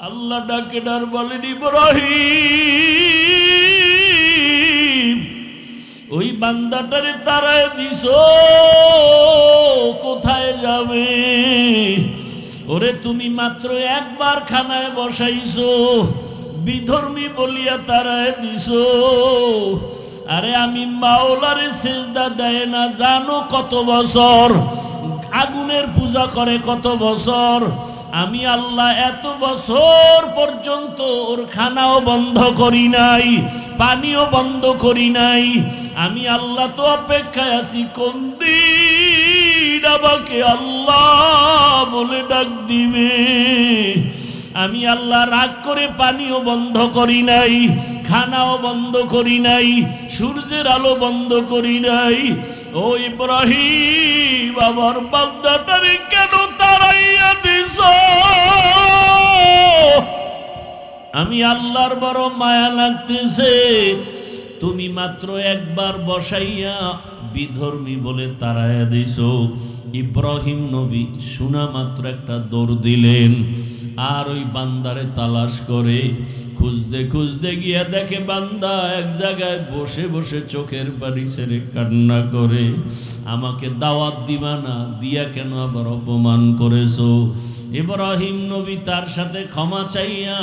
আল্লাহ ডাকে ডার বলেন, ইব্রাহিম ওই বান্দাটারে তারায় দিছো, কোথায় যাবে? ওরে তুমি মাত্র একবার খানায় বসাইছো, বিধর্মী বলিয়া তারায় দিছো। আরে আমি মাওলারে সেজদা দেয় না জানো কত বছর, আগুনের পূজা করে কত বছর। আমি আল্লাহ এত বছর পর্যন্ত ওর খানাও বন্ধ করি নাই, পানিও বন্ধ করি নাই। আমি আল্লাহ তো অপেক্ষায় আছি কোন দিন আমাকে আল্লাহ বলে ডাক দিবে। আমি আল্লাহ রাগ করে পানিও বন্ধ করি নাই, খানাও বন্ধ করি নাই, সূর্যের আলো বন্ধ করি নাই। ও ইব্রাহিম আমার বান্দাটারে কেন তাড়াইয়া দিছ? আমি আল্লাহর বড় মায়া লাগতেছে, তুমি মাত্র একবার বসাইয়া বিধর্মী বলে তাড়াইয়া দিছ। ইব্রাহিম নবী শোনা মাত্র একটা দৌড় দিলেন, আর ওই বান্দারে তালাশ করে খুঁজতে খুঁজতে গিয়া দেখে বান্দা এক জায়গায় বসে বসে চোখের পানি ছেড়ে কান্না করে, আমাকে দাওয়াত দিবা না, দিয়া কেন আবার অপমান করেছো? ইব্রাহিম নবী তার সাথে ক্ষমা চাইয়া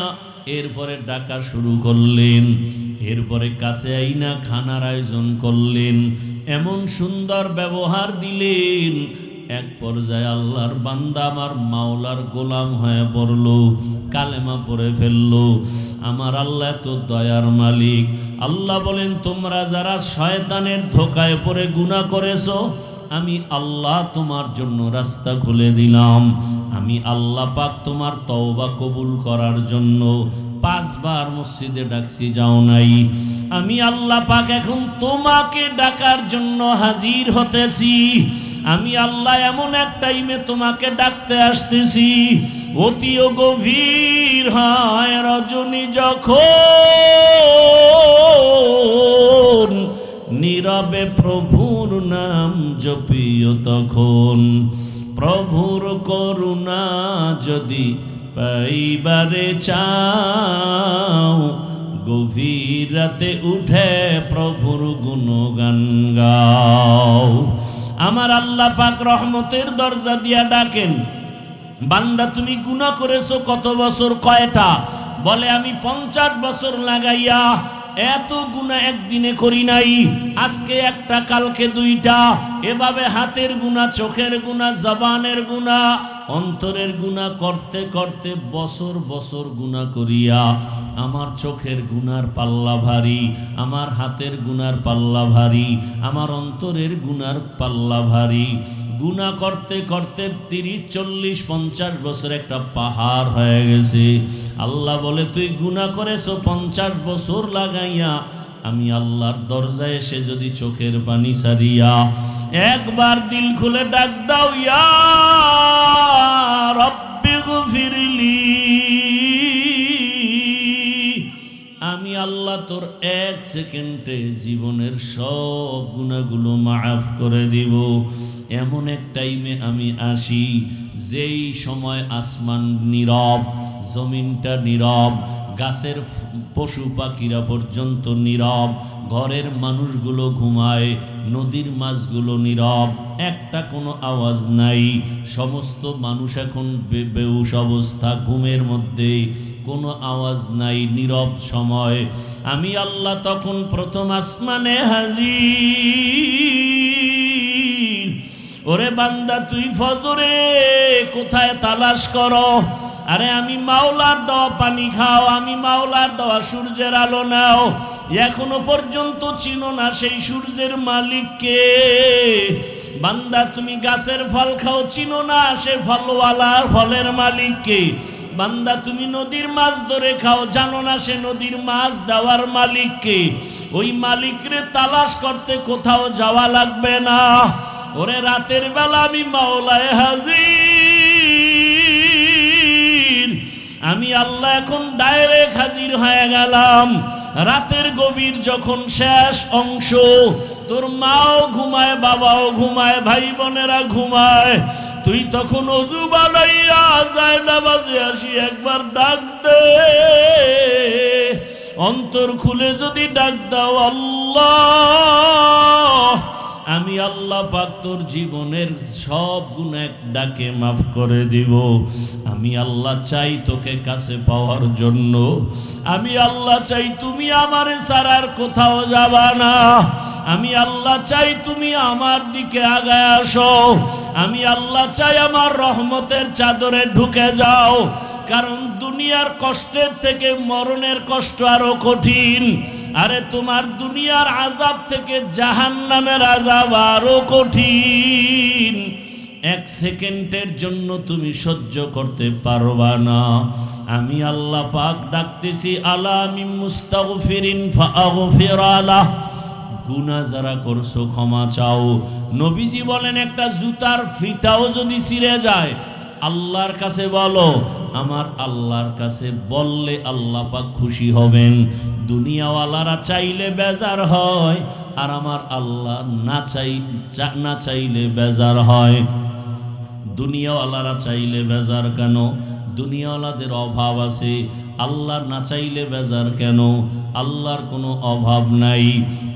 এরপরে ডাকা শুরু করলেন, এরপরে কাছে আইনা খানার আয়োজন করলেন, এমন সুন্দর ব্যবহার দিলেন। এক পর্যায়ে আল্লাহর বান্দা আমার মাওলার গোলাম হয়ে পড়ল, কালেমা পড়ে ফেলল। আমার আল্লাহ তো দয়ার মালিক। আল্লাহ বলেন, তোমরা যারা শয়তানের ধোকায় পড়ে গুনাহ করেছো, আমি আল্লাহ তোমার জন্য রাস্তা খুলে দিলাম। আমি আল্লাহ পাক তোমার তওবা কবুল করার জন্য 5 বার মসজিদে ডাকছি, যাও নাই। আমি আল্লাহ পাক এখন তোমাকে ডাকার জন্য হাজির হতেছি। আমি আল্লাহ এমন এক টাইমে তোমাকে ডাকতে আসতেছি, অতিও গভীর হয় রজনী যখন, নীরবে প্রভুর নাম জপিও তখন। প্রভুর করুণা যদি পাইবারে চাও, গভীর রাতে উঠে প্রভুর গুণগান গাও। আমার আল্লাহ পাক রহমতের দরজা দিয়া ডাকেন, বান্দা তুমি গুনাহ করেছো কত বছর? কয়টা? বলে আমি 50 বছর লাগাইয়া এত গুনাহ একদিনে করি নাই, আজকে একটা কালকে 2টা। এভাবে হাতের গুনাহ, চোখের গুনাহ, জবানের গুনাহ, অন্তরের গুনাহ করতে করতে বছর বছর গুনাহ করিয়া আমার চোখের গুনার পাল্লা ভারী, আমার হাতের গুনার পাল্লা ভারী, আমার অন্তরের গুনার পাল্লা ভারী। গুনাহ করতে করতে 30, 40, 50 বছর একটা পাহাড় হয়ে গেছে। আল্লাহ বলে, তুই গুনাহ করেছো 50 বছর লাগাইয়া, আমি আল্লাহর দরজায় এসে যদি চোখের পানি ছাড়িয়া একবার দিল খুলে ডাক দাও, ইয়া রাব্বি গফিরলি, আমি আল্লাহ তোর 1 সেকেন্ডে জীবনের সব গুনাহগুলো মাফ করে দিব। এমন এক টাইমে আমি আসি যেই সময় আসমান নীরব, জমিনটা নীরব, গাছের পশু পাখিরা পর্যন্ত নীরব, ঘরের মানুষগুলো ঘুমায়, নদীর মাছগুলো নীরব, একটা কোনো আওয়াজ নাই। সমস্ত মানুষ এখন বেহুশ অবস্থা, ঘুমের মধ্যে, কোনো আওয়াজ নাই, নীরব সময়। আমি আল্লাহ তখন প্রথম আসমানে হাজির। ওরে বান্দা তুই ফজরে কোথায় তালাশ করো? আরে আমি মাওলার দেওয়া পানি খাও, আমি মাওলার দেওয়া সূর্যের আলো নাও। এখনো পর্যন্ত চিনো না সেই সূর্যের মালিককে। বান্দা তুমি গাছের ফল খাও, চিনো না সে ফলওয়ালার ফলের মালিককে। বান্দা তুমি নদীর মাছ ধরে খাও, জানো না সে নদীর মাছ দেওয়ার মালিককে। ওই মালিকরে তালাশ করতে কোথাও যাওয়া লাগবে না। ওরে রাতের বেলা আমি মাওলায় হাজির, আমি আল্লাহ এখন ডাইরেক্ট হাজির হয়ে গেলাম। রাতের গভীর যখন শেষ অংশ, তোর মাও ঘুমায়, বাবাও ঘুমায়, ভাই বোনেরা ঘুমায়, তুই তখন ওযু বানাইয়া যায় নামাজে আসি একবার ডাক দে, অন্তর খুলে যদি ডাক দাও, আল্লাহ, আমি আল্লাহ পাক তোর জীবনের সব গুনাহ এক ডাকে মাফ করে দিব। আমি আল্লাহ চাই তোকে কাছে পাওয়ার জন্য। আমি আল্লাহ চাই তুমি আমারে ছাড়া আর কোথাও যাবা না। আমি আল্লাহ চাই তুমি আমার দিকে আগায় আসো। আমি আল্লাহ চাই আমার রহমতের চাদরে ঢুকে যাও, কারণ দুনিয়ার কষ্টের থেকে মরণের কষ্ট আরো কঠিন। আরে তোমার দুনিয়ার আযাব থেকে জাহান্নামের আযাব আরো কঠিন। এক সেকেন্ডের জন্য তুমি সহ্য করতে পারবা না। আমি আল্লাহ পাক ডাকতেছি, আলা মিন মুস্তাগফিরিন ফাগফির আলাহ, গুনাহ যারা করছো ক্ষমা চাও। নবীজি বলেন একটা জুতার ফিতাও যদি ছিঁড়ে যায় আল্লাহর কাছে বলো, আমার আল্লাহর কাছে বললে আল্লাহ পাক খুশি হবেন। দুনিয়াওয়ালারা চাইলে বেজার হয়, আর আমার আল্লাহ না চাইলে বেজার হয়। দুনিয়াওয়ালারা চাইলে বেজার কেন? দুনিয়াওয়ালাদের অভাব আছে, আল্লাহ না চাইলে বেজার কেন? আল্লাহর কোনো অভাব নাই।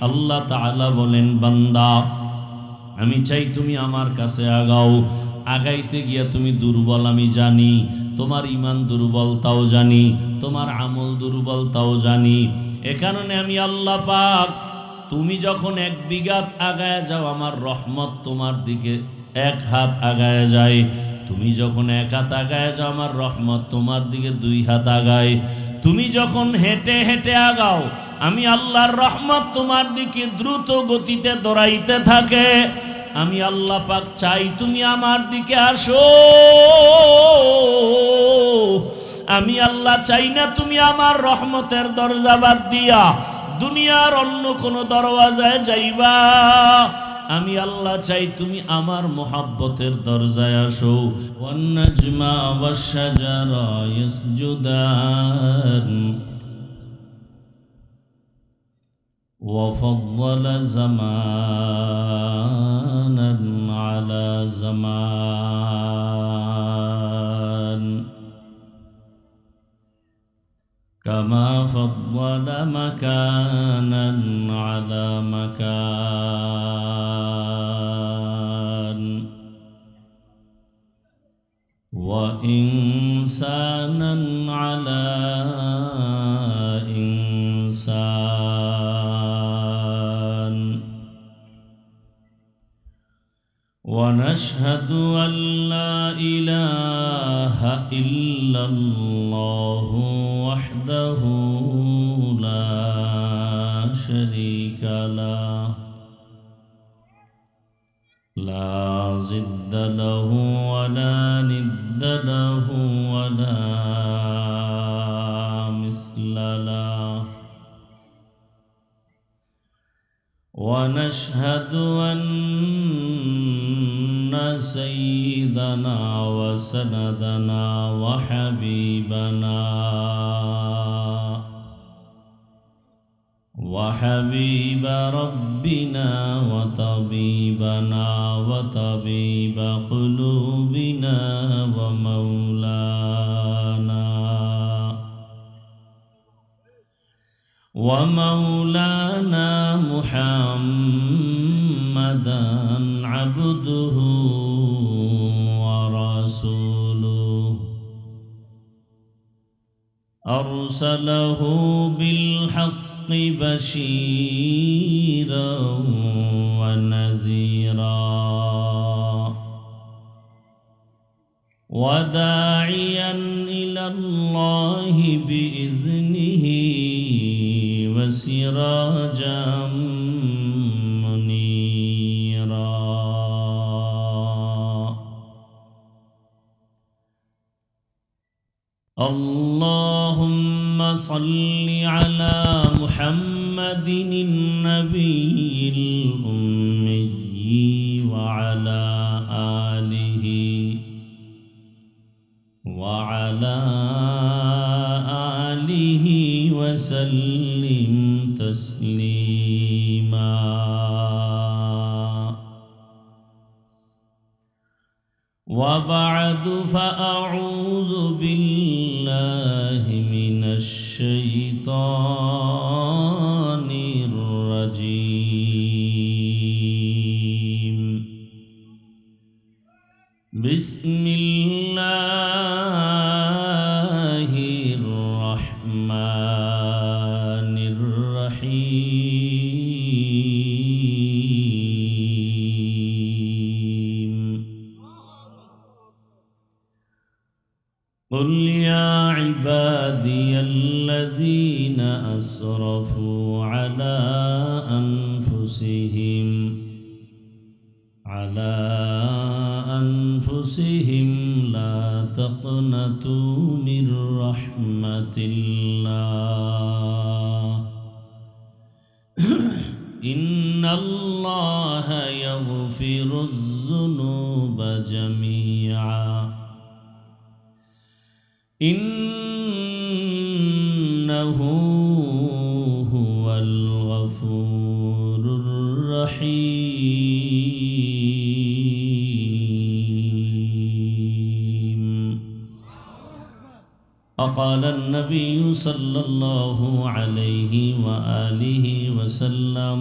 আল্লাহ তাআলা বলেন, বান্দা আমি চাই তুমি আমার কাছে আগাও। আগাইতে গিয়া তুমি দুর্বল আমি জানি, তোমার ঈমান দুর্বল তাও জানি, তোমার আমল দুর্বল তাও জানি। এ কারণে আমি আল্লাহ পাক, তুমি যখন 1 বিঘা আগায় যাও আমার রহমত তোমার দিকে 1 হাত আগায় যায়। তুমি যখন 1 হাত আগায় যাও আমার রহমত তোমার দিকে 2 হাত আগায়। তুমি যখন হেঁটে হেঁটে আগাও আমি আল্লাহর রহমত তোমার দিকে দ্রুত গতিতে দৌড়াইতে থাকে। আমি আল্লাহ পাক চাই তুমি আমার দিকে আসো। আমি আল্লাহ চাই না তুমি আমার রহমতের দরজা বাদ দিয়া দুনিয়ার অন্য কোন দরওয়াজায় যাইবা। আমি আল্লাহ চাই তুমি আমার মোহাব্বতের দরজায় আসো। ওয়ান নাজমা ওয়াশ শাজারা ইয়াসজুদান وفضل زمانا على زمان كما فضل مكانا على مكان وإنسانا على إنسان ونشهد أن لا إله إلا الله وحده لا شريك له لا ضد له ولا ند له ولا مثل له ونشهد أن سيدنا وسندنا وحبيب ربنا وطبيبنا وطبيب قلوبنا ومولانا محمدا عبده ورسوله أرسله بالحق بشيرا ونذيرا وداعيا إلى الله بإذنه وسراجا منيرا اللهم صل على محمد النبي الأمي وعلى آله وسلم تسليما فأعوذ بالله من الشيطان الرجيم. بسم الله الرحمن الرحيم. قل يا عبادي الذين أسرفوا على أنفسهم لا تقنطوا من رحمة الله إن الله يغفر الذنوب جميعا إنه هو الغفور الرحيم. وقال النبي صلى الله عليه وآله وسلم: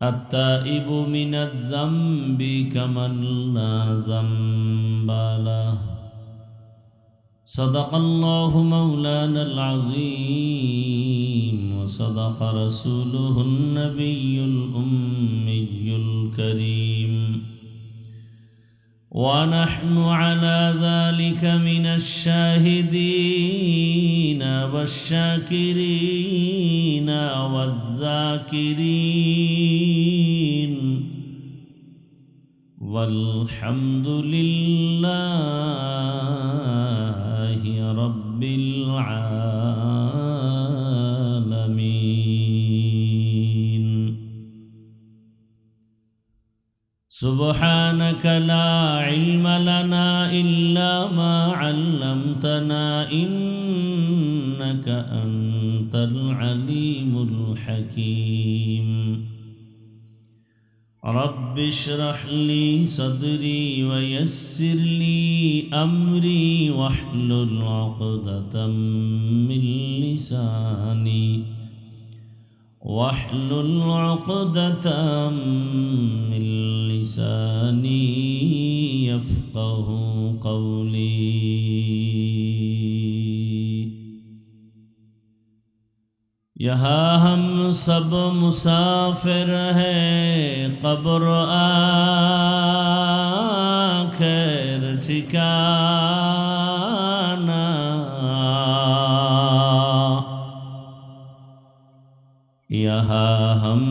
التائب من الذنب كمن لا ذنب له. صدق الله مولانا العظيم وصدق رسوله النبي الأمي الكريم، ونحن على ذلك من الشاهدين والشاكرين والذاكرين، والحمد لله رب العالمين. سبحانك لا علم لنا إلا ما علمتنا إنك أنت العليم الحكيم. رب اشرح لي صدري ويسر لي أمري واحلل عقدة من لساني يفقه قولي. यहाँ हम सब मुसाफिर हैं, कब्र आखिर ठिकाना। यहाँ हम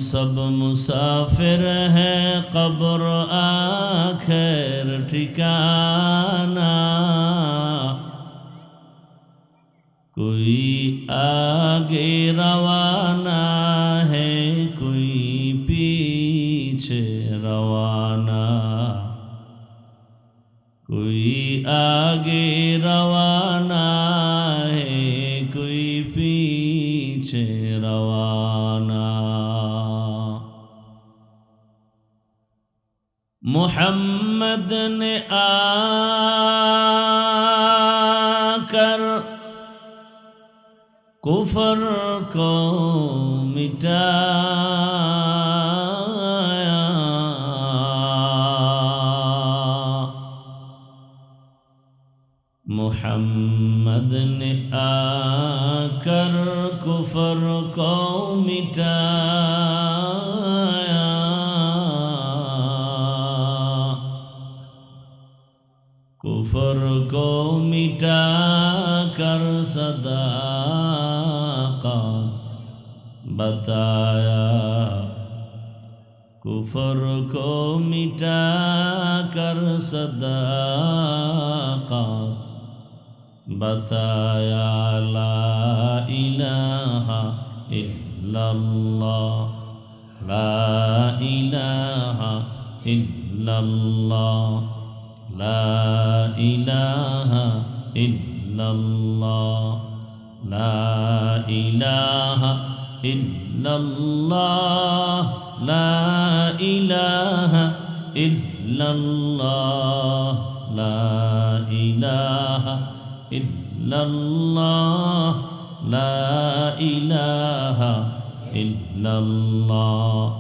सब मुसाफिर हैं, कब्र आखिर ठिकाना। कोई आगे रवाना है, कोई पीछे रवाना। कोई आगे रवाना है, कोई पीछे रवाना। मोहम्मद ने आकर कुफर को मिटाया। मोहम्मद ने आकर कुफर को मिटाया। कुफर को मिटा कर सदाकत बताया। कुफर को मिटा कर सदाकत बताया। ला इलाहा इल्लल्लाह, ला इलाहा इल्लल्लाह, ला इलाहा इल्लल्लाह, ला इलाहा इल्लल्लाह, ला इलाहा इल्लल्लाह। ইল্লাল্লাহ লা ইলাহা ইল্লাল্লাহ লা ইলাহা ইল্লাল্লাহ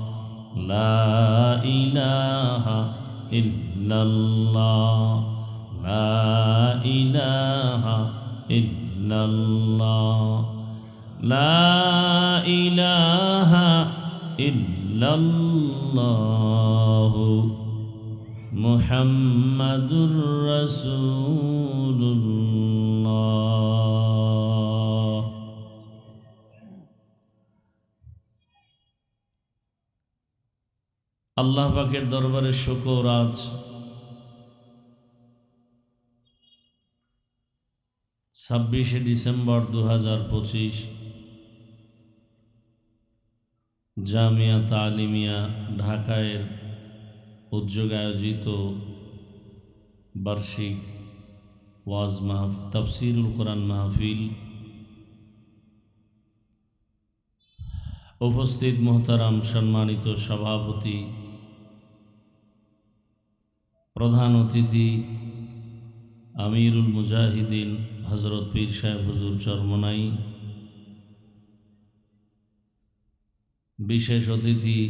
লা ইলাহা ইল্লাল্লাহ লা ইলাহা ইল্লাল্লাহ লা ইলাহা ইল্লাল্লাহ মুহাম্মাদুর রাসূলুল্লাহ। আল্লাহ পাকের দরবারে শুকর, আজ 26শে ডিসেম্বর 2025 জামিয়া তালিমিয়া ঢাকায়ের উদ্যোগে আয়োজিত বার্ষিক ওয়াজ তাফসিরুল কোরআন মাহফিল। উপস্থিত মোহতারাম সম্মানিত সভাপতি, প্রধান অতিথি আমিরুল মুজাহিদিন হযরত পীর সাহেব হুজুর চরমনাই, বিশেষ অতিথি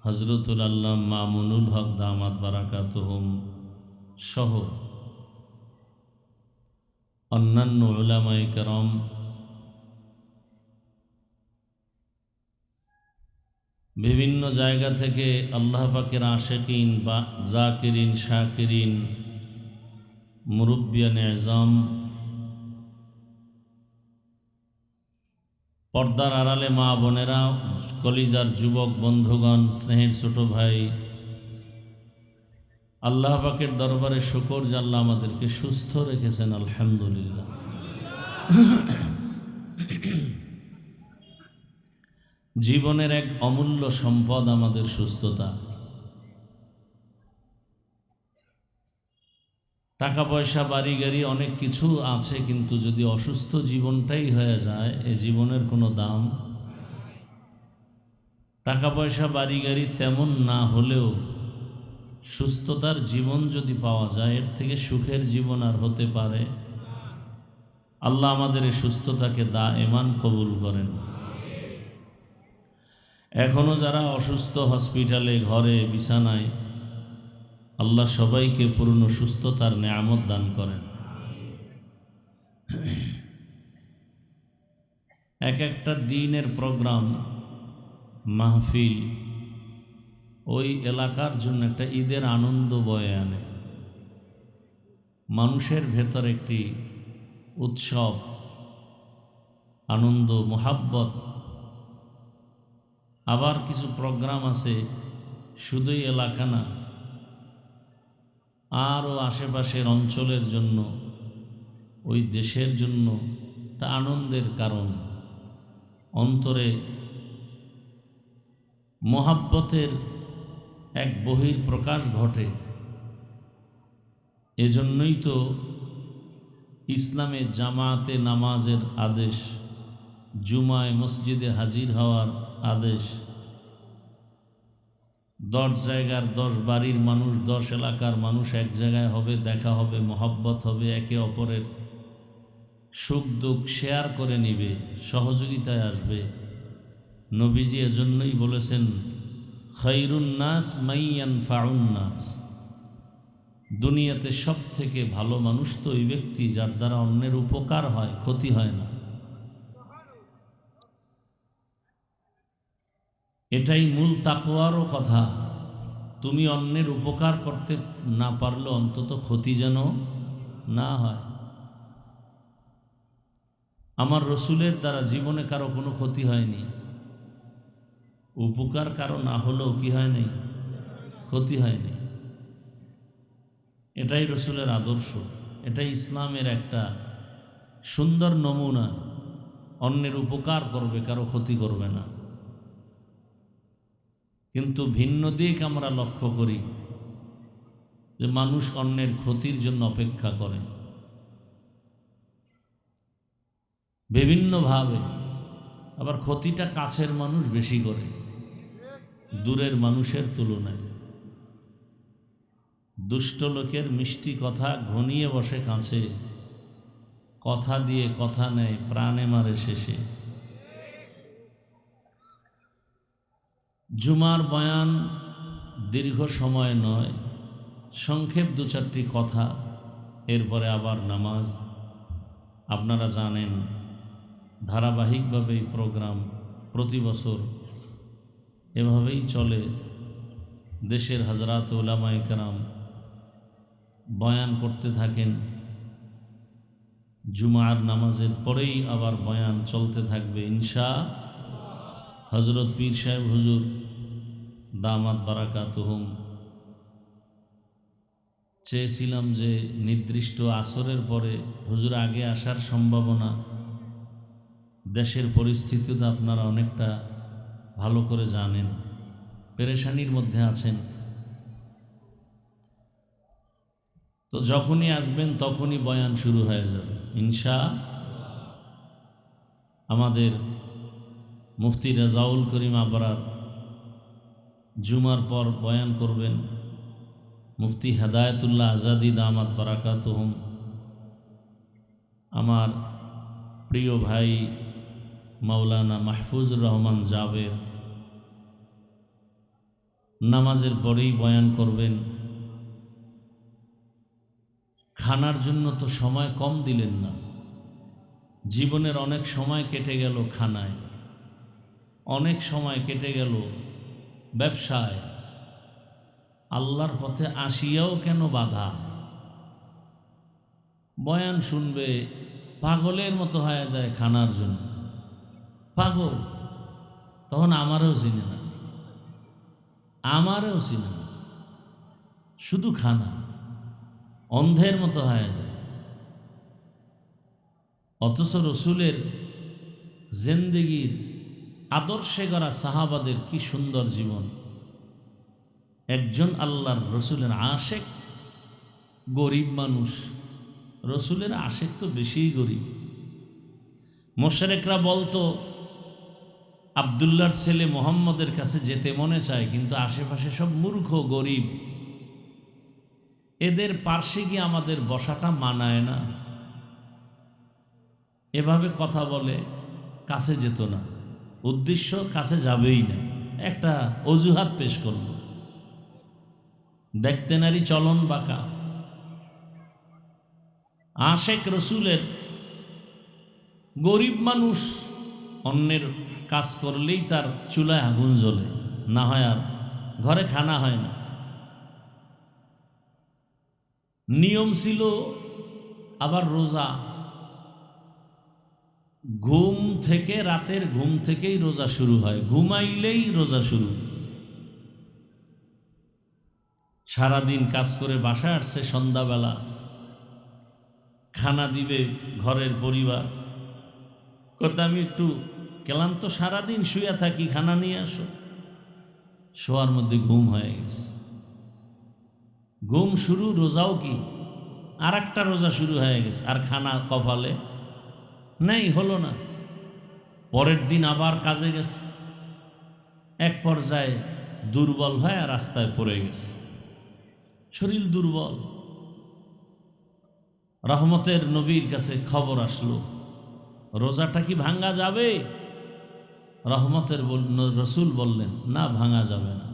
হযরতুল আল্লামা মামুনুল হক দামাত বারাকাতুহুম সহ অন্যান্য উলামায়ে কেরাম, বিভিন্ন জায়গা থেকে আল্লাহ পাকের আশিকিন বা জাকিরিন শাকিরিন মুরব্বিয়ান এজাম, পর্দার আড়ালে মা বোনেরা, কলিজার যুবক বন্ধুগণ, স্নেহের ছোট ভাই, আল্লাহ পাকের দরবারে শুকর যে আল্লাহ আমাদেরকে সুস্থ রেখেছেন, আলহামদুলিল্লাহ। জীবনের এক অমূল্য সম্পদ আমাদের সুস্থতা। টাকা পয়সা বাড়ি গাড়ি অনেক কিছু আছে, কিন্তু যদি অসুস্থ জীবনটাই হয়ে যায়, এই জীবনের কোনো দাম। টাকা পয়সা বাড়ি গাড়ি তেমন না হলেও সুস্থতার জীবন যদি পাওয়া যায়, এর থেকে সুখের জীবন আর হতে পারে? আল্লাহ আমাদের এই সুস্থতাকে দায়েমান কবুল করেন। এখনো যারা অসুস্থ, হসপিটালে, ঘরে, বিছানায়, আল্লাহ সবাইকে পূর্ণ সুস্থতার নেয়ামত দান করেন। এক একটা দিনের প্রোগ্রাম, মাহফিল ওই এলাকার জন্য একটা ঈদের আনন্দ বয়ে আনে। মানুষের ভেতর একটি উৎসব, আনন্দ, মোহাব্বত। আবার কিছু প্রোগ্রাম আছে শুধুই এলাকা না, আরও আশেপাশের অঞ্চলের জন্য, ওই দেশের জন্য একটা আনন্দের কারণ। অন্তরে মোহাব্বতের এক বহির প্রকাশ ঘটে। এজন্যই তো ইসলামে জামাতে নামাজের আদেশ, জুমায় মসজিদে হাজির হওয়ার আদেশ। 10 জায়গার 10 বাড়ির মানুষ, 10 এলাকার মানুষ এক জায়গায় হবে, দেখা হবে, মহব্বত হবে, একে অপরের সুখ দুঃখ শেয়ার করে নিবে, সহযোগিতায় আসবে। নবীজি এজন্যই বলেছেন, খায়রুন নাস মাইয়ানফাউন নাস, দুনিয়াতে সব থেকে ভালো মানুষ তো ওই ব্যক্তি যার দ্বারা অন্যের উপকার হয়, ক্ষতি হয় না। এটাই মূল তাকওয়ারও কথা। তুমি অন্যের উপকার করতে না পারলে অন্তত ক্ষতি যেন না হয়। আমার রসুলের দ্বারা জীবনে কারো কোনো ক্ষতি হয়নি, উপকার কারো না হলেও কি হয়নি, ক্ষতি হয়নি। এটাই রসুলের আদর্শ, এটাই ইসলামের একটা সুন্দর নমুনা। অন্যের উপকার করবে, কারো ক্ষতি করবে না। কিন্তু ভিন্ন দিক আমরা লক্ষ্য করি যে মানুষ অন্যের ক্ষতির জন্য অপেক্ষা করে বিভিন্নভাবে। আবার ক্ষতিটা কাছের মানুষ বেশি করে দূরের মানুষের তুলনায়। দুষ্ট লোকের মিষ্টি কথা ঘনিয়ে বসে কাছে, কথা দিয়ে কথা নেয় প্রাণে মারে শেষে। জুমার বয়ান দীর্ঘ সময় নয়, সংক্ষেপ দু চারটি কথা, এরপরে আবার নামাজ। আপনারা জানেন ধারাবাহিকভাবে এই প্রোগ্রাম প্রতি বছর এভাবেই চলে। দেশের হযরত উলামায়ে কেরাম বয়ান করতে থাকেন, জুমার নামাজের পরেই আবার বয়ান চলতে থাকবে ইনশাআল্লাহ। হযরত পীর সাহেব হুজুর দামাত বারাকাতুহুম চেয়েছিলাম যে নির্দিষ্ট আসরের পরে হুজুর আগে আসার সম্ভাবনা, দেশের পরিস্থিতি তো আপনারা অনেকটা ভালো করে জানেন, পেরেশানির মধ্যে আছেন। তো যখনই আসবেন তখনই বয়ান শুরু হয়ে যাবে ইনশাআল্লাহ। আমাদের মুফতি রেজাউল করিম আবরার জুমার পর বয়ান করবেন। মুফতি হেদায়েতুল্লাহ আজাদি দামাত বারাকাতুহুম, আমার প্রিয় ভাই মাওলানা মাহফুজুর রহমান জাবের নামাজের পরেই বয়ান করবেন। খানার জন্য তো সময় কম দিলেন না, জীবনের অনেক সময় কেটে গেল খানায়, অনেক সময় কেটে গেল ব্যবসায়, আল্লাহর পথে আসিয়াও কেন বাধা। বয়ান শুনবে পাগলের মতো হয়ে যায় খানার জন্য, পাগল। তখন আমারও চিনে না, আমারও চিনে না, শুধু খানা, অন্ধের মতো হয়ে যায়। অথচ রসুলের জিন্দেগির আদর্শে গড়া সাহাবাদের কি সুন্দর জীবন। একজন আল্লাহর রসুলের আশেক গরিব মানুষ, রসুলের আশেক তো বেশিই গরিব। মুশরিকরা বলতো আব্দুল্লাহর ছেলে মুহাম্মদের কাছে যেতে মনে চায়, কিন্তু আশেপাশে সব মূর্খ গরিব, এদের পার্শ্বে গিয়ে আমাদের বসাটা মানায় না। এভাবে কথা বলে, কাছে যেত না, উদ্দেশ্য কাছে যাবেই না, একটা অজুহাত পেশ করল। দেখতে নারী চলন বাঁকা। আশেক রসুলের গরিব মানুষ, অন্যের কাজ করলেই তার চুলায় আগুন জ্বলে, না হয় আর ঘরে খানা হয় না। নিয়ম ছিল আবার রোজা, ঘুম থেকে, রাতের ঘুম থেকেই রোজা শুরু হয়, ঘুমাইলেই রোজা শুরু। সারাদিন কাজ করে বাসায় আসছে, সন্ধ্যাবেলা খানা দিবে ঘরের পরিবার, কথা আমি একটু ক্লান্ত, সারাদিন শুয়ে থাকি, খানা নিয়ে আসো। শোয়ার মধ্যে ঘুম হয়ে গেছে, ঘুম শুরু, রোজাও কি আর একটা রোজা শুরু হয়ে গেছে, আর খানা কপালে নেই, হলো না। পরের দিন আবার কাজে গেছে, এক পর্যায়ে দুর্বল হয়ে রাস্তায় পড়ে গেছে, শরীর দুর্বল। রহমতের নবীর কাছে খবর আসলো, রোজাটা কি ভাঙ্গা যাবে? রহমতের রসুল বললেন, না, ভাঙা যাবে না।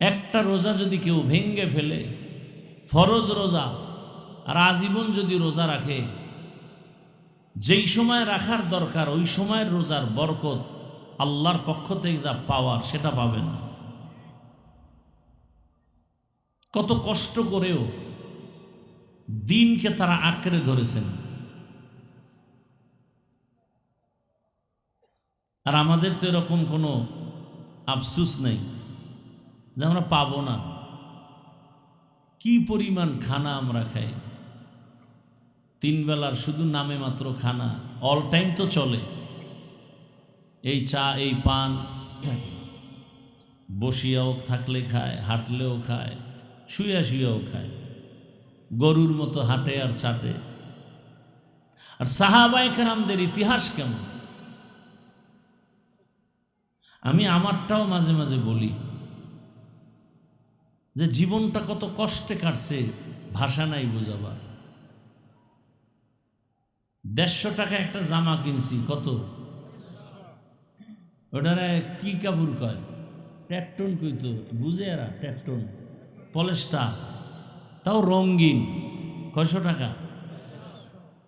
একটা রোজা যদি কেউ ভেঙ্গে ফেলে, ফরজ রোজা, আর আজীবন যদি রোজা রাখে, যেই সময় রাখার দরকার ওই সময়ের রোজার বরকত, আল্লাহর পক্ষ থেকে যা পাওয়ার সেটা পাবে না। কত কষ্ট করেও দিনকে তারা আঁকড়ে ধরেছেন, আর আমাদের তো এরকম কোনো আফসুস নেই যে আমরা পাবো না। কি পরিমাণ খানা আমরা খাই, তিন বেলার শুধু নামে মাত্র খানা, অল টাইম তো চলে, এই চা এই পান থাকে, বসিয়াও থাকলে খায়, হাঁটলেও খায়, শুয়া শুয়াও খায়, গরুর মতো হাঁটে আর চাটে। আর সাহাবায়ে কেরামদের ইতিহাস কেমন, আমি আমারটাও মাঝে মাঝে বলি। যে জীবনটা কত কষ্টে কাটছে, ভাষা নাই বোঝাবার। 150 টাকা একটা জামা কিনছি, কত ওটারে কি কাপড় কয়, ট্যাকটন কইতো, বুঝে এরা ট্যাকটন, পলেস্টার, তাও রঙিন। কয়শো টাকা?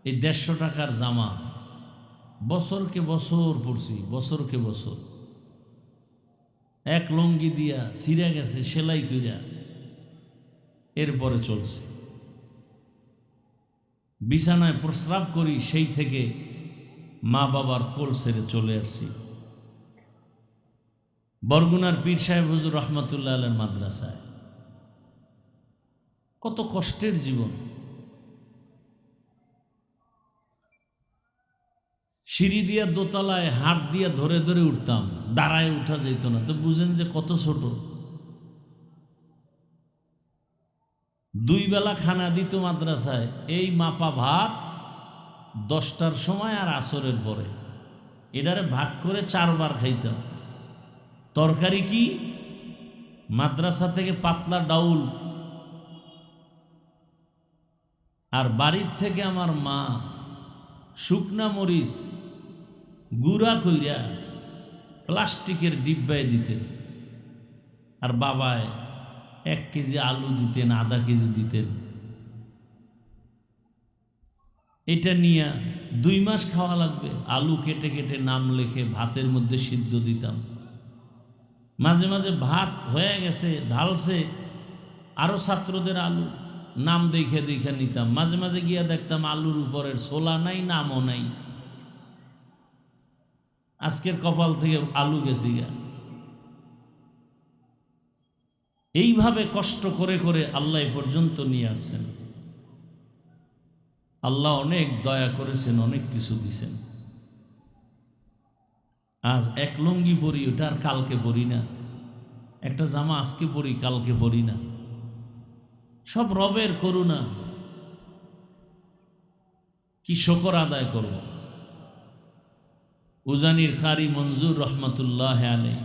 এই 150 টাকার জামা বছরকে বছর পরছি, বছরকে বছর। এক লঙ্গি দিয়া ছিঁড়ে গেছে সেলাই কইরা, এরপরে চলছে। বিছানায় প্রস্রাব করি, সেই থেকে মা বাবার কোল ছেড়ে চলে আসছি বরগুনার পীর সাহেব হুজুর রহমতুল্লাহ আলাইহির মাদ্রাসায়। কত কষ্টের জীবন। সিঁড়ি দিয়া দোতলায় হাত দিয়া ধরে ধরে উঠতাম, দাঁড়ায় উঠা যেত না। তো বুঝেন যে কত ছোট। 2 বেলা খানা দিত মাদ্রাসায়, এই মাপা ভাত 10টার সময় আর আসরের পরে। এটারে ভাগ করে 4 বার খাইতাম। তরকারি কি? মাদ্রাসা থেকে পাতলা ডাউল, আর বাড়ির থেকে আমার মা শুকনা মরিচ গুঁড়া কইরা প্লাস্টিকের ডিব্বায় দিতেন, আর বাবায় 1 কেজি আলু দিতেন, আধা কেজি দিতেন। এটা নিয়ে 2 মাস খাওয়া লাগবে। আলু কেটে কেটে নাম লিখে ভাতের মধ্যে সিদ্ধ দিতাম। মাঝে মাঝে ভাত হয়ে গেছে, ঢালছে, আরো ছাত্রদের আলু নাম দেখে দেখে নিতাম। মাঝে মাঝে গিয়া দেখতাম আলুর উপরের ছোলা নাই, নামও নাই। আজকের কপাল থেকে আলু গেছি গা। এইভাবে কষ্ট করে করে আল্লাহ এ পর্যন্ত নিয়ে আসছেন। আল্লাহ অনেক দয়া করেছেন, অনেক কিছু দিছেন। আজ এক লুঙ্গি পরি, ওটা আর কালকে পরি না। একটা জামা আজকে পরি, কালকে পরি না। সব রবের করুণা। কি শকর আদায় করব। উজানির কারি মঞ্জুর রহমতুল্লাহ আলাইহি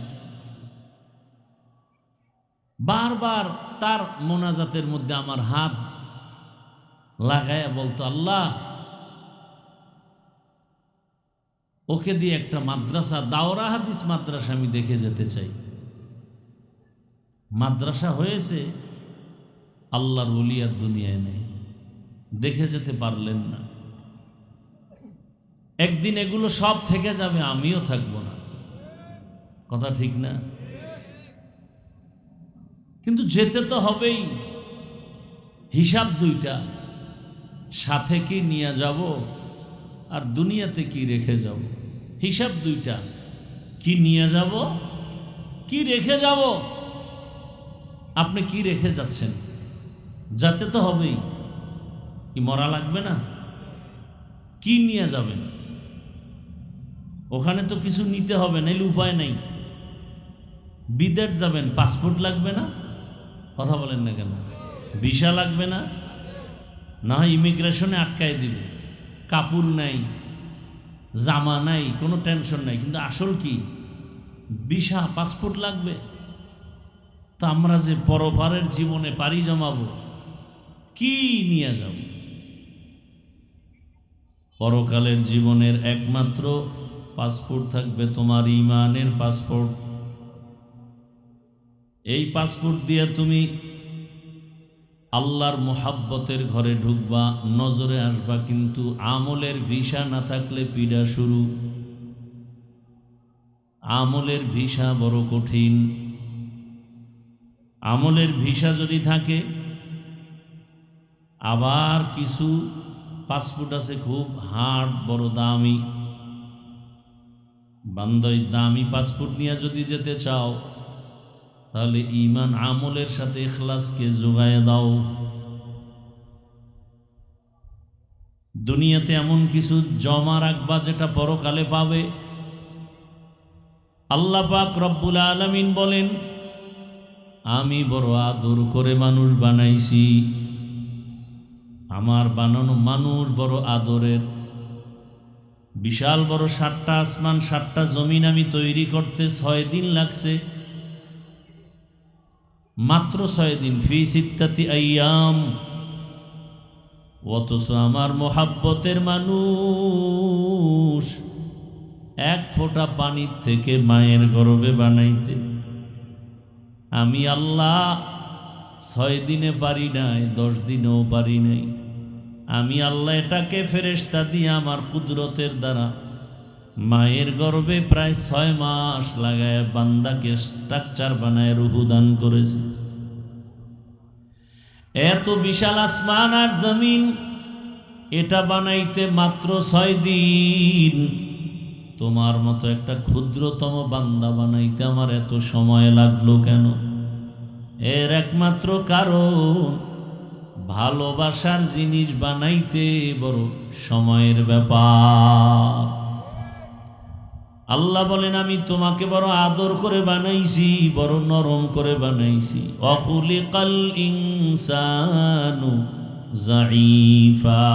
বারবার তার মোনাজাতের মধ্যে আমার হাত লাগায়া বলতো, আল্লাহ ওকে দিয়ে একটা মাদ্রাসা, দাওরা হাদিস মাদ্রাসা আমি দেখে যেতে চাই। মাদ্রাসা হয়েছে, আল্লাহর ওলি আর দুনিয়ায় নেই, দেখে যেতে পারলেন না। একদিন এগুলো সব থেকে যাবে, আমিও থাকবো না। কথা ঠিক না? কিন্তু যেতে তো হবেই। হিসাব 2টা, সাথে কি নিয়ে যাব আর দুনিয়াতে কি রেখে যাব। হিসাব 2টা, কি নিয়ে যাব, কি রেখে যাব। আপনি কি রেখে যাচ্ছেন? যেতে তো হবেই, কি মরা লাগবে না? কি নিয়ে যাবেন? ওখানে তো কিছু নিতে হবে, নাইলে উপায় নেই। বিদেশ যাবেন, পাসপোর্ট লাগবে না? কথা বলেন না কেন? ভিসা লাগবে না? না হয় ইমিগ্রেশনে আটকায় দিবে। কাপড় নাই, জামা নাই, কোনো টেনশন নাই। কিন্তু আসল কি? ভিসা, পাসপোর্ট লাগবে। তা আমরা যে পরপারের জীবনে পাড়ি জমাবো, কি নিয়ে যাব? পরকালের জীবনের একমাত্র পাসপোর্ট থাকবে তোমার ঈমানের পাসপোর্ট। এই পাসপোর্ট দিয়ে তুমি আল্লাহর মোহাব্বতের ঘরে ঢুকবা, নজরে আসবা। কিন্তু আমলের ভিসা না থাকলে পীড়া শুরু। আমলের ভিসা বড় কঠিন। আমলের ভিসা যদি থাকে, আবার কিছু পাসপোর্ট আছে খুব হার্ড, বড় দামি। বান্দই দামি পাসপোর্ট নিয়ে যদি যেতে চাও, তাহলে ঈমান আমলের সাথে ইখলাসকে যোগায় দাও। দুনিয়াতে এমন কিছু জমা রাখবা যেটা পরকালে পাবে। আল্লাহ পাক রব্বুল আলামিন বলেন, আমি বড় আদর করে মানুষ বানাইছি। আমার বানানো মানুষ বড় আদরের। বিশাল বড় 7টা আসমান, 7টা জমিন আমি তৈরি করতে 6 দিন লাগছে। মাত্র 6 দিন, ফি সিত্তাতি আইয়াম। অথচ আমার মোহাব্বতের মানুষ এক ফোঁটা পানির থেকে মায়ের গর্ভে বানাইতে আমি আল্লাহ 6 দিনে পারি নাই, 10 দিনেও পারি নাই। আমি আল্লাহ এটাকে ফেরেশতা দিয়ে আমার কুদরতের দ্বারা মায়ের গর্ভে প্রায় 6 মাস লাগায় বান্দাকে স্ট্রাকচার বানায় রূহ দান করেছে। এত বিশাল আসমান আর জমিন, এটা বানাইতে মাত্র 6 দিন। তোমার মতো একটা ক্ষুদ্রতম বান্দা বানাইতে আমার এত সময় লাগলো কেন? এর একমাত্র কারণ, ভালোবাসার জিনিস বানাইতে বড় সময়ের ব্যাপার। আল্লাহ বলেন, আমি তোমাকে বড় আদর করে বানাইছি, বড় নরম করে বানাইছি। অখুলিকাল ইনসানু যায়ীফা।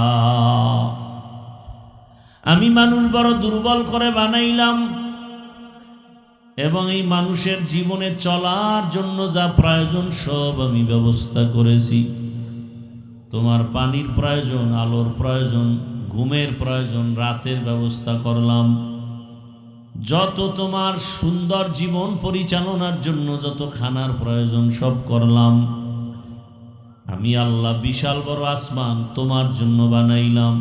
আমি মানুষ বড় দুর্বল করে বানাইলাম, এবং এই মানুষের জীবনে চলার জন্য যা প্রয়োজন সব আমি ব্যবস্থা করেছি। তোমার পানির প্রয়োজন, আলোর প্রয়োজন, ঘুমের প্রয়োজন, রাতের ব্যবস্থা করলাম। যত তোমার সুন্দর জীবন পরিচালনার জন্য যত খানার প্রয়োজন সব করলাম। আমি আল্লাহ বিশাল বড় আসমান তোমার জন্য বানাইলাম,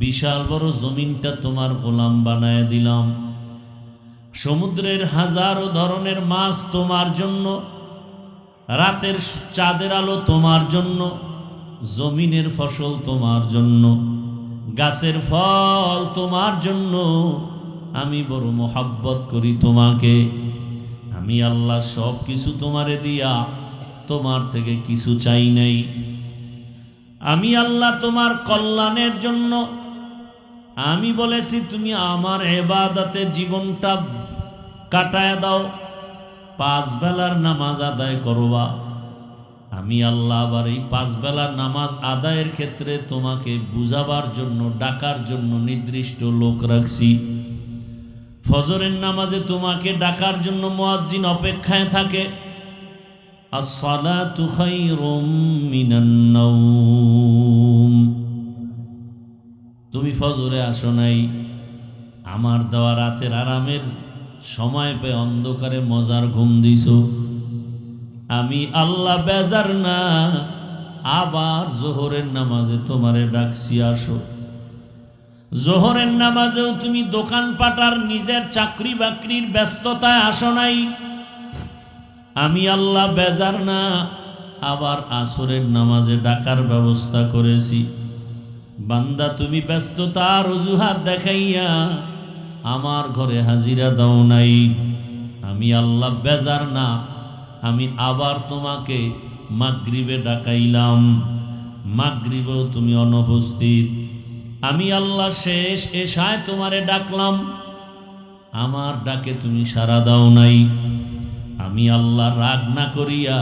বিশাল বড় জমিনটা তোমার গোলাম বানায় দিলাম। সমুদ্রের হাজারো ধরনের মাছ তোমার জন্য, রাতের চাঁদের আলো তোমার জন্য, জমিনের ফসল তোমার জন্য, গাছের ফল তোমার জন্য। আমি বড় মোহাব্বত করি তোমাকে। আমি আল্লাহ সব কিছু তোমারে দিয়া তোমার থেকে কিছু চাই নাই। আমি আল্লাহ তোমার কল্যাণের জন্য আমি বলেছি তুমি আমার ইবাদতে জীবনটা কাটায় দাও, 5 বেলার নামাজ আদায় করবা। আমি আল্লাহ আবার এই 5 বেলার নামাজ আদায়ের ক্ষেত্রে তোমাকে বুঝাবার জন্য, ডাকার জন্য নির্দিষ্ট লোক রাখছি। ফজরের নামাজে তোমাকে ডাকার জন্য মুয়াজ্জিন অপেক্ষায় থাকে। as-salatu khairum minan nawm। তুমি ফজরে আসো নাই, আমার দেওয়া রাতের আরামের সময় পেয়ে অন্ধকারে মজার ঘুম দিছো। আমি আল্লাহ বেজার না, আবার জোহরের নামাজে তোমারে ডাকছি আসো। জোহরের নামাজেও তুমি দোকান পাটার নিজের চাকরি বাকরির ব্যস্ততায় আসো নাই। আমি আল্লাহ বেজার না, আবার আসরের নামাজে ডাকার ব্যবস্থা করেছি। বান্দা তুমি ব্যস্ততার অজুহাত দেখাইয়া আমার ঘরে হাজিরা দাও নাই। আমি আল্লাহ বেজার না, আমি আবার তোমাকে মাগরিবে ডাকাইলাম, মাগরিবেও তুমি অনুপস্থিত। আমি আল্লাহ শেষ এশায় তোমারে ডাকলাম, আমার ডাকে তুমি সাড়া দাও নাই। আমি আল্লাহ রাগ না করিয়া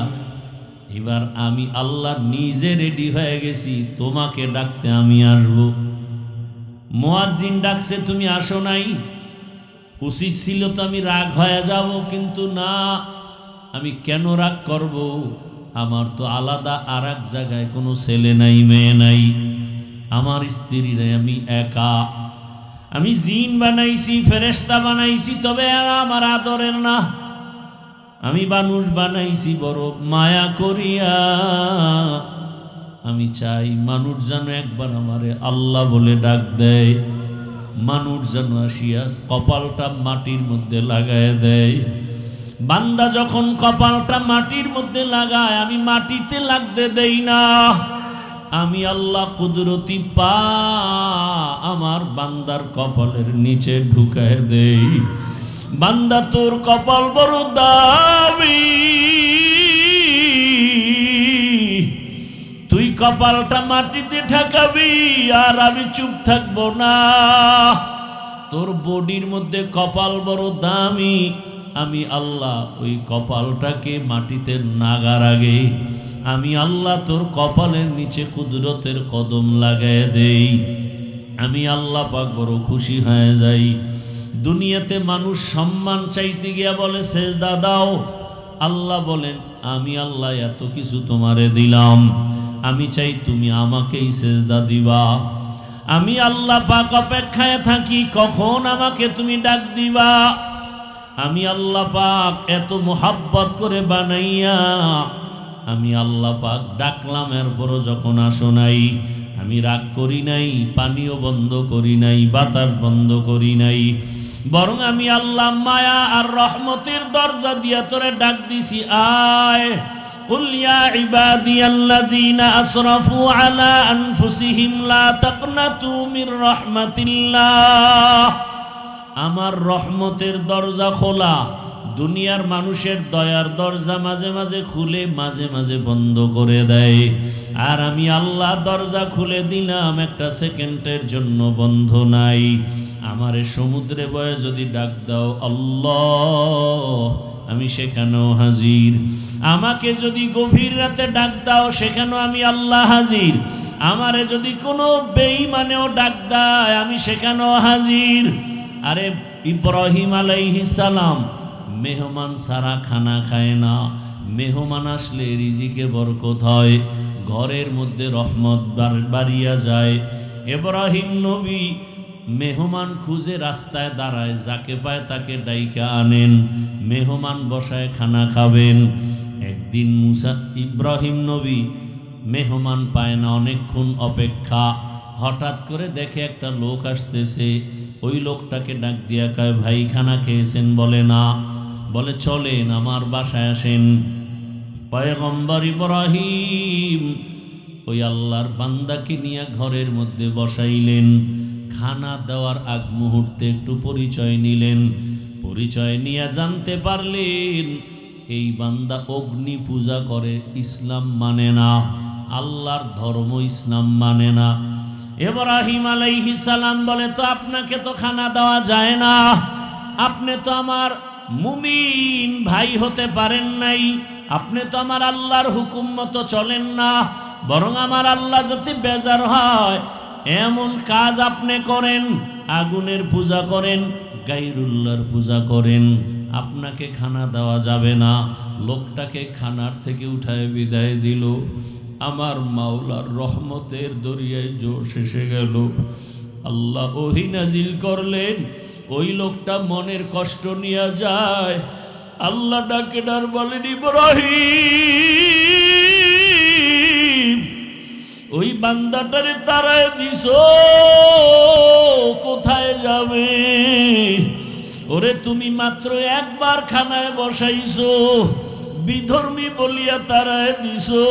এবার আমি আল্লাহ নিজে রেডি হয়ে গেছি, তোমাকে ডাকতে আমি আসব। মুয়াজ্জিন ডাকছে, তুমি আসো নাই। উচিত ছিল তো আমি রাগ হয়ে যাব, কিন্তু না, আমি কেন রাগ করব? আমার তো আলাদা আর এক জায়গায় কোনো ছেলে নাই, মেয়ে নাই, আমার স্ত্রী নাই, আমি একা। আমি জিন বানাইছি, ফেরেশতা বানাইছি, তবে এরা আমার আদরের না। আমি মানুষ বানাইছি বড় মায়া করিয়া। আমি চাই মানুষ যেন একবার আমারে আল্লাহ বলে ডাক দেয়, মানুষ যেন আসিয়া কপালটা মাটির মধ্যে লাগায় দেয়। বান্দা যখন কপালটা মাটির মধ্যে লাগায়, আমি মাটিতে লাগতে দেই না। আমি আল্লাহ কুদরতি পা আমার বান্দার কপালের নিচে ঢুকায় দেই। বান্দা তোর কপাল বড় দামি, তুই কপালটা মাটিতে ঠেকাবি, আর আমি চুপ থাকবো না। তোর বডির মধ্যে কপাল বড় দামি, আমি আল্লাহ ওই কপালটাকে মাটিতে নাগার আগে আমি আল্লাহ তোর কপালের নিচে কুদরতের কদম লাগায় দেই। আমি আল্লাহ পাক বড় খুশি হয়ে যাই। দুনিয়াতে মানুষ সম্মান চাইতে গিয়া বলে সেজদা দাও, আল্লাহ বলেন আমি আল্লাহ এত কিছু তোমারে দিলাম, আমি চাই তুমি আমাকেই সেজদা দিবা। আমি আল্লাহ পাক অপেক্ষায় থাকি কখন আমাকে তুমি ডাক দিবা। আমি আল্লাহ পাক এত মোহাব্বত করে বানাইয়া আমি আল্লাহ পাক ডাকলাম, এরপরও যখন আসো নাই, আমি রাগ করি নাই, পানিও বন্ধ করি নাই, বাতাস বন্ধ করি নাই, বরং আমি আল্লাহ মায়া আর রহমতের দরজা দিয়া তোরে ডাক দিছি, আয়। কুল ইয়া ইবাদিয়াল্লাযীনা আসরাফু আলা আনফুসিহিম লা তাকনাতু মির রাহমাতিল্লাহ। আমার রহমতের দরজা খোলা, দুনিয়ার মানুষের দয়ার দরজা মাঝে মাঝে খুলে মাঝে মাঝে বন্ধ করে দেয়, আর আমি আল্লাহ দরজা খুলে দিলাম, একটা সেকেন্ডের জন্য বন্ধ নাই। আমারে সমুদ্রে বয়ে যদি ডাক দাও আল্লাহ, আমি সেখানেও হাজির। আমাকে যদি গভীর রাতে ডাক দাও, সেখানেও আমি আল্লাহ হাজির। আমারে যদি কোনো বেঈমানেও ডাক দেয়, আমি সেখানেও হাজির। আরে ইব্রাহিম আলাইহিস সালাম মেহমান সারা খানা খায় না, মেহমান আসলে রিজিকে বরকত হয়, ঘরের মধ্যে রহমত বাড়িয়া যায়। ইব্রাহিম নবী মেহমান খুঁজে রাস্তায় দাঁড়ায়, যাকে পায় তাকে ডাইকা আনেন, মেহমান বসায় খানা খাবেন। একদিন মুসা ইব্রাহিম নবী মেহমান পায় না, অনেকক্ষণ অপেক্ষা, হঠাৎ করে দেখে একটা লোক আসতেছে। ওই লোকটাকে ডাক দিয়া কয়, ভাই খানা খেয়েছেন? বলে না। বলে চলেন আমার বাসায় আসেন। পয়গম্বর ইব্রাহিম ওই আল্লাহর বান্দাকে নিয়ে ঘরের মধ্যে বসাইলেন। খানা দেওয়ার আগ মুহূর্তে একটু পরিচয় নিলেন, পরিচয় নিয়ে জানতে পারলেন এই বান্দা অগ্নি পূজা করে, ইসলাম মানে না, আল্লাহর ধর্ম ইসলাম মানে না। ইব্রাহিম আলাইহিস সালাম বলে, তো আপনাকে তো খানা দেওয়া যায় না, আপনি তো আমার মুমিন ভাই হতে পারেন নাই, আপনি তো আমার আল্লাহর হুকুম মতো চলেন না, বরং আমার আল্লাহ যাতে বেজার হয় এমন কাজ আপনি করেন, আগুনের পূজা করেন, গায়রুল্লাহর পূজা করেন, আপনাকে খানা দেওয়া যাবে না। লোকটাকে খানার থেকে উঠায় বিদায় দিল। আমার মাওলার রহমতের দরিয়ায় জোশ এসে গেল। আল্লাহ ওহী নাজিল করলেন, ওই লোকটা মনের কষ্ট নিয়ে যায়। আল্লাহ ডাকে ডার বলেন, ইব্রাহিম ওই বান্দাটারে তাড়ায় দিছো, কোথায় যাবে? ওরে তুমি মাত্র একবার খানায় বসাইছো, বিধর্মী বলিয়া তাড়ায় দিছো।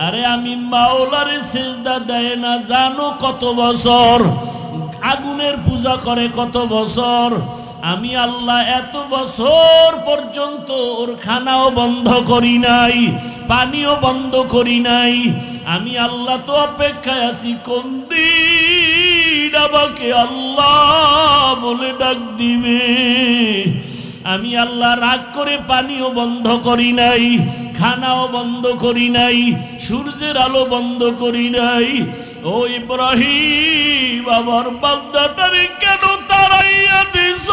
আরে আমি মাওলারে সেজদা দেয় না জানো কত বছর, আগুনের পূজা করে কত বছর, আমি আল্লাহ এত বছর পর্যন্ত ওর খানাও বন্ধ করি নাই, পানিও বন্ধ করি নাই। আমি আল্লাহ তো অপেক্ষায় আছি কোন দিন আমাকে আল্লাহ বলে ডাক দিবে। আমি আল্লাহ রাগ করে পানিও বন্ধ করি নাই, খানাও বন্ধ করি নাই, সূর্যের আলো বন্ধ করি নাই। ও ইব্রাহিম আমার বান্দাটারে কেন তাড়াইয়া দিছ?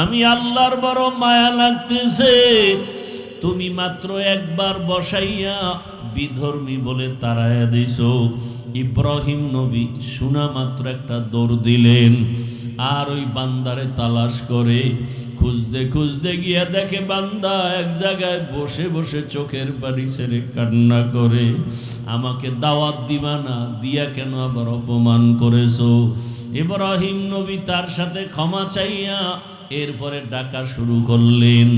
আমি আল্লাহর বড় মায়া লাগতেছে, তুমি মাত্র একবার বসাইয়া বিধর্মী বলে তাড়াইয়া দিছ। ইব্রাহিম নবী শোনা মাত্র একটা দৌড় দিলেন, আর ওই বান্দারে তালাশ করে খুঁজতে খুঁজতে গিয়া দেখে বান্দা এক জায়গায় বসে বসে চোখের পানি ছেড়ে কান্না করে, আমাকে দাওয়াত দিবা না, দিয়া কেন আবার অপমান করেছো? ইব্রাহিম নবী তার সাথে ক্ষমা চাইয়া এরপরে ডাকা শুরু করলেন,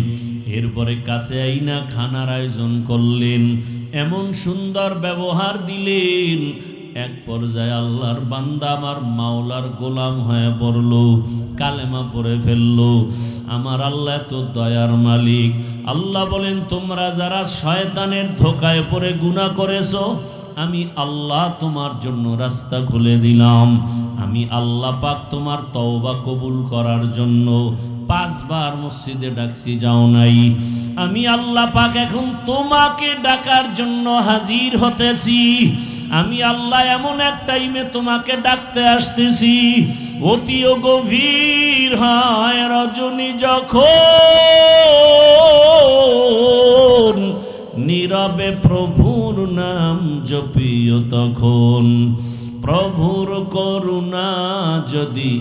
এরপরে কাছে আইনা খানার আয়োজন করলেন, এমন সুন্দর ব্যবহার দিলেন। এক পর্যায়ে আল্লাহর বান্দা আমার মাওলার গোলাম হয়ে পড়ল, কালেমা পড়ে ফেলল। আমার আল্লাহ তো দয়ার মালিক। আল্লাহ বলেন, তোমরা যারা শয়তানের ধোকায় পড়ে গুনাহ করেছো, আমি আল্লাহ তোমার জন্য রাস্তা খুলে দিলাম। আমি আল্লাহ পাক তোমার তওবা কবুল করার জন্য 5 বার মসজিদে ডাকছি যাও নাই। আমি আল্লাহ পাক এখন তোমাকে ডাকার জন্য হাজির হতেছি। আমি আল্লাহ এমন এক টাইমে তোমাকে ডাকতে আসতেছি, অতিও গভীর হয় রজনী যখন, নীরবে প্রভুর নাম জপিও তখন। প্রভুর করুণা যদি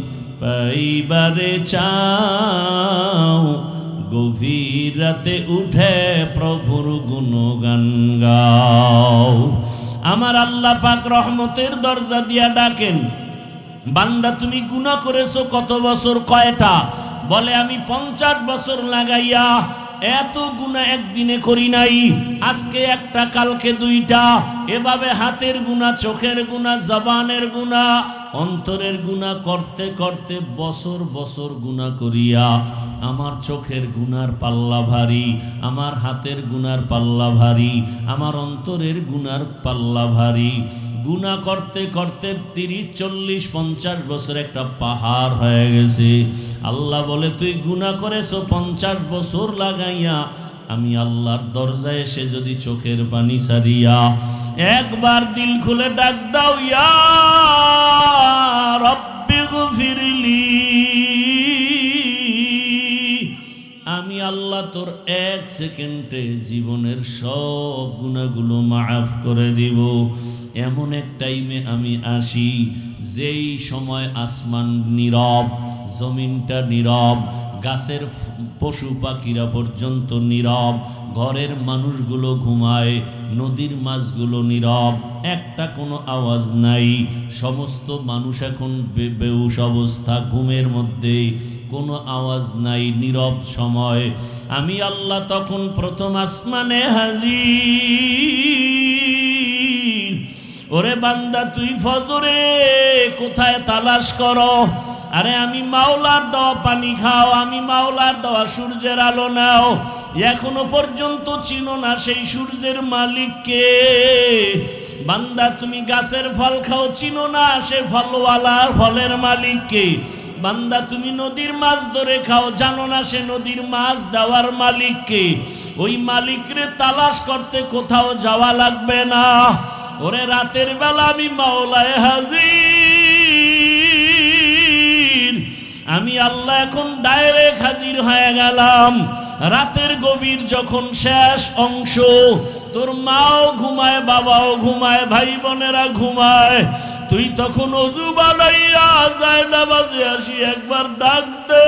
পাইবারে চাও, গভীর রাতে উঠে প্রভুর গুণগান গাও। আমার আল্লাহ পাক রহমতের দরজা দিয়া ডাকেন, বান্দা তুমি গুনাহ করেছো কত বছর, কয়টা? বলে আমি 50 বছর লাগাইয়া এত গুনাহ একদিনে করি নাই, আজকে একটা কালকে 2টা, এভাবে হাতের গুনাহ, চোখের গুনাহ, জবানের গুনাহ, অন্তরের গুনাহ করতে করতে বছর বছর গুনাহ করিয়া আমার চোখের গুনার পাল্লা ভারী, আমার হাতের গুনার পাল্লা ভারী, আমার অন্তরের গুনার পাল্লা ভারী। গুনাহ করতে করতে 30, 40, 50 বছর একটা পাহাড় হয়ে গেছে। আল্লাহ বলে তুই গুনাহ করেছো 50 বছর লাগাইয়া, আমি আল্লাহর দরজায় এসে যদি চোখের পানি ছাড়িয়া একবার দিল খুলে ডাক দাও, ইয়া রব্বি গফিরলি, আমি আল্লাহ তোর 1 সেকেন্ডে জীবনের সব গুনাহগুলো মাফ করে দিব। এমন এক টাইমে আমি আসি যেই সময় আসমান নীরব, জমিনটা নীরব, গাছের পশু পাখিরা পর্যন্ত নীরব, ঘরের মানুষগুলো ঘুমায়, নদীর মাছগুলো নীরব, একটা কোনো আওয়াজ নাই। সমস্ত মানুষ এখন বেহুশ অবস্থা, ঘুমের মধ্যে, কোনো আওয়াজ নাই, নীরব সময়। আমি আল্লাহ তখন প্রথম আসমানে হাজির। ওরে বান্দা তুই ফজরে কোথায় তালাশ করো? আরে আমি মাওলার দেওয়া পানি খাও, আমি মাওলার দেওয়া সূর্যের আলো নাও, এখনো পর্যন্ত চিনো না সেই সূর্যের মালিককে। বান্দা তুমি গাছের ফল খাও, চিনো না সে ফলওয়ালার ফলের মালিককে। বান্দা তুমি নদীর মাছ ধরে খাও, জানো না সে নদীর মাছ দেওয়ার মালিককে। ওই মালিকরে তালাশ করতে কোথাও যাওয়া লাগবে না। ওরে রাতের বেলা আমি মাওলায় হাজির, আমি আল্লাহ এখন ডাইরেক্ট হাজির হয়ে গেলাম। রাতের গভীর যখন শেষ অংশ, তোর মাও ঘুমায়, বাবাও ঘুমায়, ভাই বোনেরা ঘুমায়, তুই তখন অজু বানাইয়া যায় নামাজে আসি একবার ডাক দে।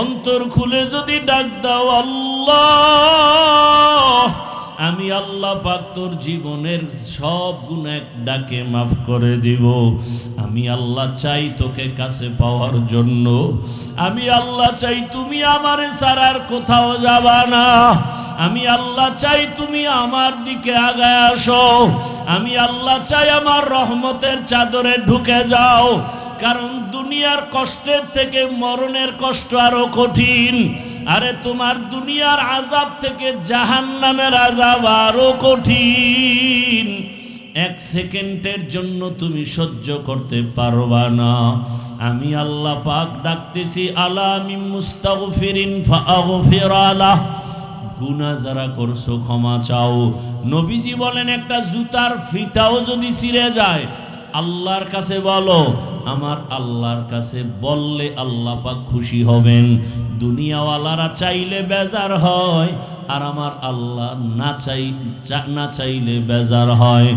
অন্তর খুলে যদি ডাক দাও, আল্লাহ, আমি আল্লাহ পাক তোর জীবনের সব গুনাহ ডাকে মাফ করে দিব। আমি আল্লাহ চাই তোকে কাছে পাওয়ার জন্য, আমি আল্লাহ চাই তুমি আমারে ছাড়ার কোথাও যাবা না, আমি আল্লাহ চাই তুমি আমার দিকে আগায় আসো, আমি আল্লাহ চাই আমার রহমতের চাদরে ঢুকে যাও। কারণ দুনিয়ার কষ্টের থেকে মরণের কষ্ট আরো কঠিন। আরে তোমার দুনিয়ার আযাব থেকে জাহান্নামের আযাব আরো কঠিন। 1 সেকেন্ডের জন্য তুমি সহ্য করতে পারবা না। আমি আল্লাহ পাক ডাকতেছি, আলা মিন মুস্তাগফিরিন ফাগফির আলাহ, গুনাহ যারা করছো ক্ষমা চাও। নবীজি বলেন একটা জুতার ফিতাও যদি ছিঁড়ে যায় আল্লাহর কাছে বলো, আমার আল্লাহর কাছে বললে আল্লাহ পাক খুশি হবেন। দুনিয়াওয়ালারা চাইলে বেজার হয়, আর আমার আল্লাহ না চাইলে বেজার হয়।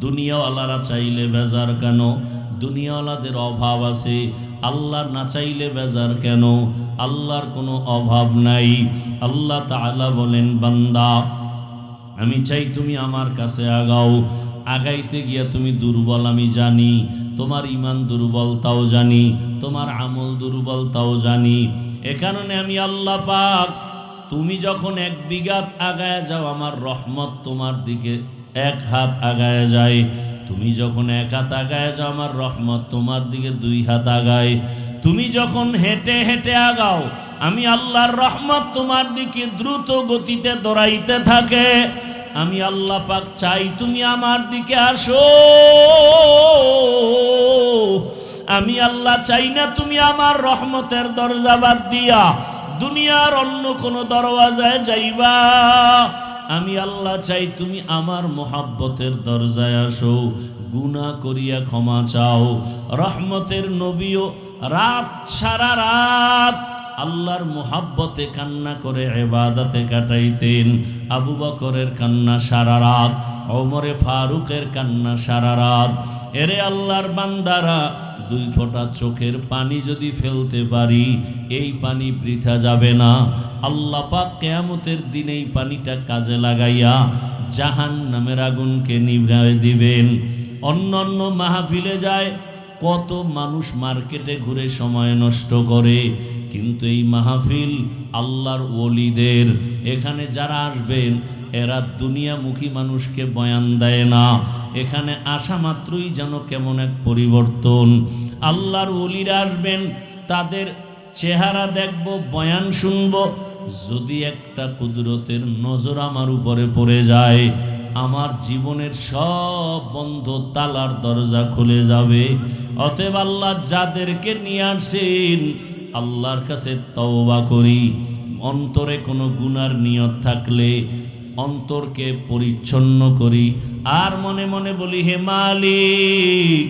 দুনিয়াওয়ালারা চাইলে বেজার কেন? দুনিয়াওয়ালাদের অভাব আছে, আল্লাহ না চাইলে বেজার কেন? আল্লাহর কোনো অভাব নাই। আল্লাহ তাআলা বলেন, বান্দা আমি চাই তুমি আমার কাছে আগাও। আগাইতে গিয়া তুমি দুর্বল আমি জানি, তোমার ঈমান দুর্বল তাও জানি, তোমার আমল দুর্বল তাও জানি। এ কারণে আমি আল্লাহ পাক, তুমি যখন 1 বিঘা আগায় যাও আমার রহমত তোমার দিকে 1 হাত আগায় যায়। তুমি যখন 1 হাত আগায় যাও আমার রহমত তোমার দিকে 2 হাত আগায়। তুমি যখন হেঁটে হেঁটে আগাও আমি আল্লাহর রহমত তোমার দিকে দ্রুত গতিতে দৌড়াইতে থাকে। আমি আল্লাহ পাক চাই তুমি আমার দিকে আসো। আমি আল্লাহ চাই না তুমি আমার রহমতের দরজা বাদ দিয়া দুনিয়ার অন্য কোনো দরওয়াজায় যাইবা। আমি আল্লাহ চাই তুমি আমার মোহাব্বতের দরজায় আসো, গুনাহ করিয়া ক্ষমা চাও। রহমতের নবীও রাত সারা রাত আল্লাহর মোহাব্বতে কান্না করে ইবাদতে কাটাইতেন। আবু বকরের কান্না সারা রাত, ওমরে ফারুকের কান্না সারা রাত। এরে আল্লাহর বান্দারা, 2 ফোঁটা চোখের পানি যদি ফেলতে পারি এই পানি বৃথা যাবে না। আল্লাহ পাক কিয়ামতের দিন এই পানিটা কাজে লাগাইয়া জাহান্নামের আগুনকে নিভায়ে দিবেন। অন্য মাহফিলে যায়, কত মানুষ মার্কেটে ঘুরে সময় নষ্ট করে, কিন্তু এই মাহফিল আল্লাহর ওলিদের। এখানে যারা আসবেন এরা দুনিয়ামুখী মানুষকে বয়ান দেয় না, এখানে আসা মাত্রই যেন কেমন এক পরিবর্তন। আল্লাহর ওলিরা আসবেন, তাদের চেহারা দেখব, বয়ান শুনব, যদি একটা কুদরতের নজর আমার উপরে পড়ে যায় আমার জীবনের সব বন্ধ তালার দরজা খুলে যাবে। অতএব আল্লাহ যাদেরকে নিয়ে আসেন আল্লাহর কাছে তওবা করি। অন্তরে কোনো গুনার নিয়ত থাকলে অন্তরকে পরিচ্ছন্ন করি, আর মনে মনে বলি, হে মালিক,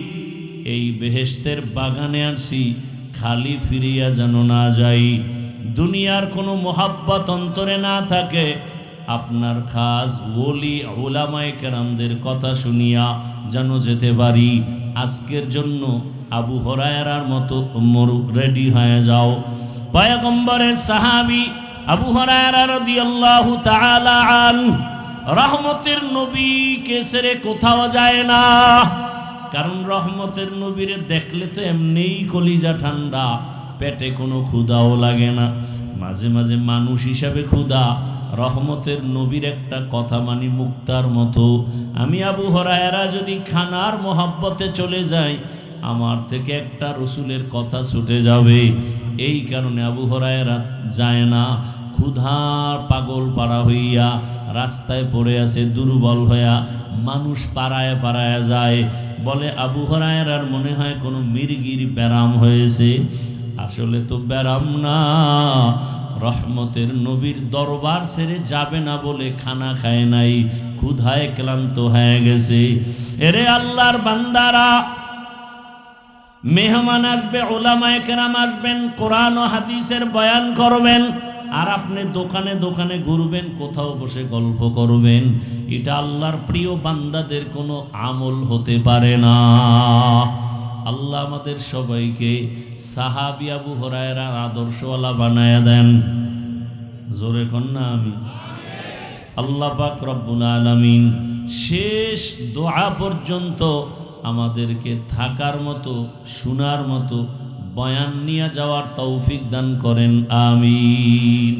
এই বেহেশতের বাগানে আসি, খালি ফিরিয়া যেন না যাই। দুনিয়ার কোনো মোহাব্বত অন্তরে না থাকে, আপনার খাস ওলি উলামায়ে কেরামদের কথা শুনিয়া যেন যেতে পারি। আজকের জন্য আবু হুরায়রার মতো রেডি হয়ে যাও। পয়গম্বরের সাহাবী আবু হুরায়রা রাদিয়াল্লাহু তাআলা আনহু রহমতের নবীকে ছেড়ে কোথাও যায় না, কারণ রহমতের নবীরে দেখলে তো এমনিই কলিজা ঠান্ডা, পেটে কোনো ক্ষুধাও লাগে না। মাঝে মাঝে মানুষ হিসাবে ক্ষুধা, রহমতের নবীর একটা কথা মানি মুক্তার মতো। আমি আবু হুরায়রা যদি খানার মোহাব্বতে চলে যাই, আমার থেকে একটা রসুলের কথা ছুটে যাবে। এই কারণে আবু হুরায়রা যায় না। ক্ষুধার পাগল পাড়া হইয়া রাস্তায় পড়ে আছে, দুর্বল হইয়া মানুষ পাড়ায় পাড়ায় যায়, বলে আবু হুরায়রার মনে হয় কোনো মির্গির ব্যারাম হয়েছে। আসলে তো ব্যারাম না, রহমতের নবীর দরবার ছেড়ে যাবে না বলে খানা খায় নাই, ক্ষুধায় ক্লান্ত হয়ে গেছে। এরে আল্লাহর বান্দারা, মেহমান আসবে, উলামায়ে কেরাম আসবেন, কোরআন ও হাদিসের বয়ান করবেন, আর আপনি দোকানে দোকানে ঘুরবেন, কোথাও বসে গল্প করবেন। এটা আল্লাহর প্রিয় বান্দাদের কোনো আমল হতে পারে না। আল্লাহ আমাদের সবাইকে সাহাবী আবু হুরায়রার আদর্শওয়ালা বানায়া দেন। জোরে কন্যা আমি। আল্লাহ পাক রব্বুল আলামিন শেষ দোয়া পর্যন্ত আমাদেরকে থাকার মতো, শোনার মতো, বয়ান নিয়ে যাওয়ার তৌফিক দান করেন। আমিন।